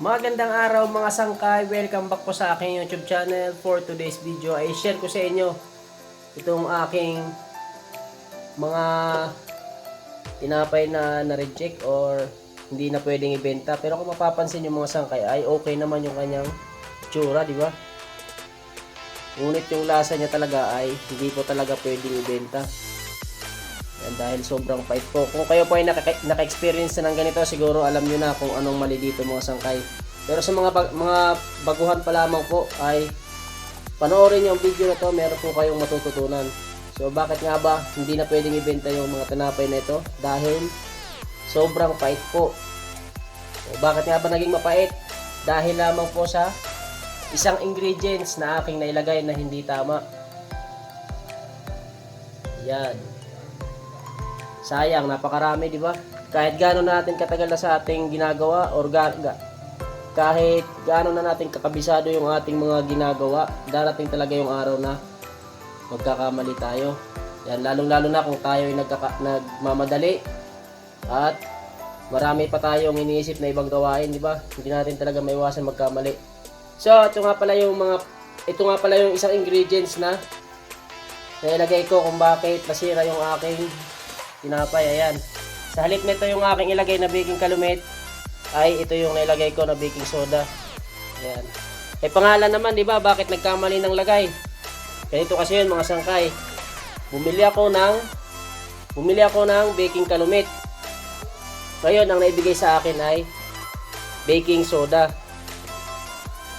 Magandang araw mga sangkay, welcome back po sa aking YouTube channel. For today's video ay share ko sa inyo itong aking mga tinapay na na-reject or hindi na pwedeng ibenta. Pero kung mapapansin yung mga sangkay ay okay naman yung kanyang tsura, di ba? Ngunit yung lasa niya talaga ay hindi po talaga pwedeng ibenta. Yan, dahil sobrang pait po. Kung kayo po ay naka-experience na ng ganito, siguro alam nyo na kung anong mali dito mga sangkay. Pero sa mga baguhan pa lamang po ay panoorin nyo ang video na to, meron po kayong matututunan. So bakit nga ba hindi na pwedeng ibenta yung mga tinapay na ito? Dahil sobrang pait po. So bakit nga ba naging mapait? Dahil lamang po sa isang ingredients na aking nailagay na hindi tama. Yan. Sayang, napakarami, di ba? Kahit gaano natin katagal na sa ating ginagawa or kahit gaano na natin kakabisado yung ating mga ginagawa, darating talaga yung araw na magkakamali tayo. Yan, lalong-lalo na kung tayo ay nagmamadali at marami pa tayong iniisip na ibang gawain, di ba? Hindi natin talaga maiwasan magkamali. So, ito nga pala yung isang ingredients na nailagay ko kung bakit nasira yung aking tinapay. Ayan. Sa halip nito yung aking ilagay na baking calumet, ay ito yung nailagay ko na baking soda. Ayan. Eh pangalan naman, di ba? Bakit nagkamali ng lagay? Ganito kasi yun mga sangkay. Bumili ako ng baking calumet. Ngayon, ang naibigay sa akin ay baking soda.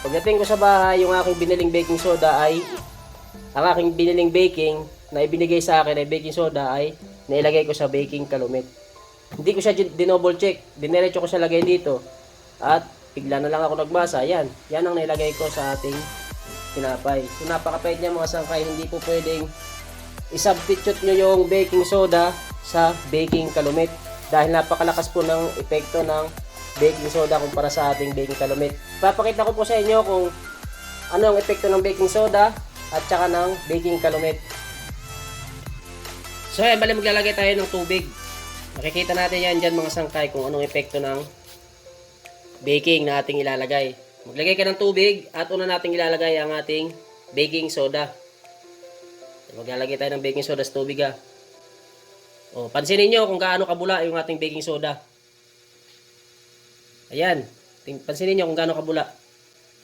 Pagdating ko sa bahay, yung aking biniling baking soda ay ang aking biniling baking na ibinigay sa akin ay baking soda ay nailagay ko sa baking calumet. Hindi ko siya dinouble check. Dinerecho ko siya lagay dito. At bigla na lang ako nagbasa. Yan. Yan ang nailagay ko sa ating tinapay. So napakapait niya mga sangkay. Hindi po pwedeng isubstitute nyo yung baking soda sa baking calumet. Dahil napakalakas po ng epekto ng baking soda kumpara sa ating baking calumet. Papakita ko po sa inyo kung ano ang epekto ng baking soda at saka ng baking calumet. So yan, bali maglalagay tayo ng tubig. Makikita natin yan dyan mga sangkay kung anong epekto ng baking na ating ilalagay. Maglagay ka ng tubig at una nating ilalagay ang ating baking soda. Maglalagay tayo ng baking soda sa tubig ha. O, pansinin nyo kung gaano kabula yung ating baking soda. Ayan. Pansinin nyo kung gaano kabula.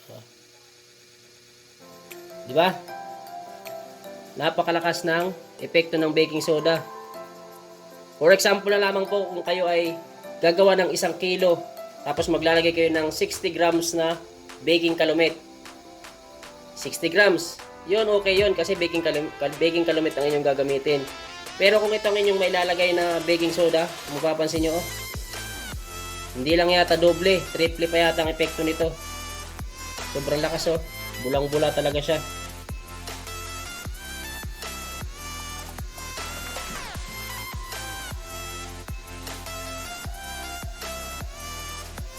O. Diba? Napakalakas ng epekto ng baking soda. For example na lamang po, kung kayo ay gagawa ng 1 kilo, tapos maglalagay kayo ng 60 grams na baking calumet. 60 grams. Yun, okay yun, kasi baking calumet ang inyong gagamitin. Pero kung ito ang inyong mailalagay na baking soda, mapapansin nyo, hindi lang yata doble, triple pa yata ang epekto nito. Sobrang lakas oh. Bulang-bula talaga siya.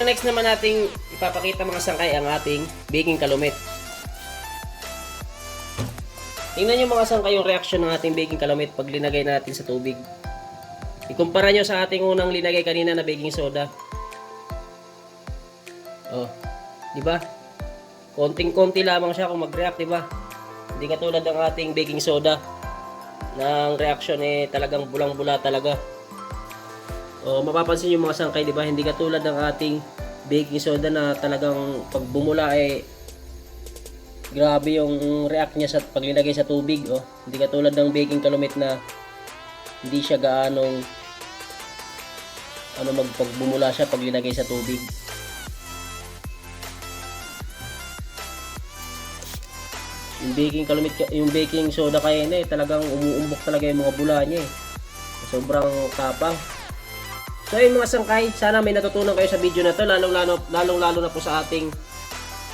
Next naman nating ipapakita mga sangkay ang ating baking calumet. Tingnan nyo mga sangkay yung reaction ng ating baking calumet pag linagay natin sa tubig. Ikumpara nyo sa ating unang linagay kanina na baking soda. Oh, di ba? Konting-konti lamang siya kung mag-react, di ba? Hindi katulad ng ating baking soda na ang reaction eh talagang bulang-bula talaga. O mapapansin niyo mga sangkay, di ba? Hindi katulad ng ating baking soda na talagang pag bumula eh grabe yung react niya sa paglinagay sa tubig, oh. Hindi katulad ng baking calumet na hindi siya gaanong magpagbumula siya pag linagay sa tubig. Yung baking calumet, yung baking soda kaya na eh talagang umuumbok talaga yung mga bula niya eh. Sobrang tapang. So yun mga sangkay, sana may natutunan kayo sa video na to, lalong-lalo na po sa ating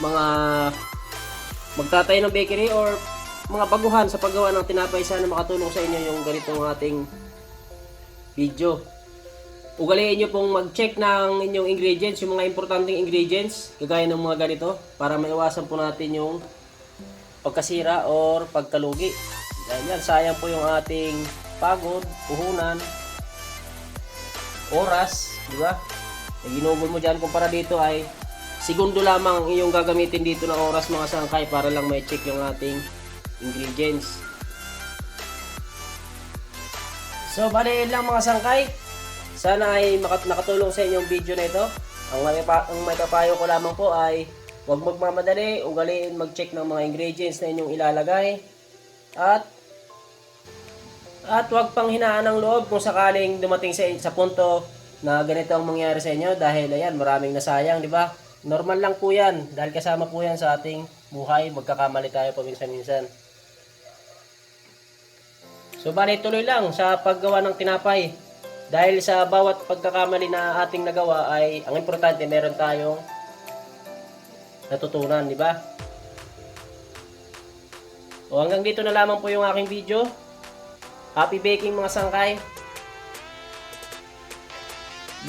mga magtatayo ng bakery or mga baguhan sa paggawa ng tinapay. Sana makatulong sa inyo yung ganitong ating video. Ugaliin nyo pong mag-check ng inyong ingredients, yung mga importanteng ingredients, kagaya ng mga ganito, para maiwasan po natin yung pagkasira or pagkalugi. Yan, sayang po yung ating pagod, puhunan, oras, di ba? Ginugol mo diyan kumpara dito ay segundo lamang ang iyong gagamitin dito na oras mga sangkay para lang may check yung ating ingredients. So bali lang mga sangkay, sana ay nakatulong sa inyong video na ito. Ang may papayo ko lamang po ay huwag magmamadali, ugaliin mag-check ng mga ingredients na inyong ilalagay. At huwag pang hinaan ng loob kung sakaling dumating sa punto na ganito ang mangyari sa inyo dahil ayan, maraming nasayang, di ba? Normal lang po yan dahil kasama po yan sa ating buhay, magkakamali tayo paminsan-minsan. So bali tuloy lang sa paggawa ng tinapay. Dahil sa bawat pagkakamali na ating nagawa ay ang importante meron tayong natutunan, di ba? O hanggang dito na lamang po yung aking video. Happy baking mga sangkay.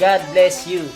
God bless you.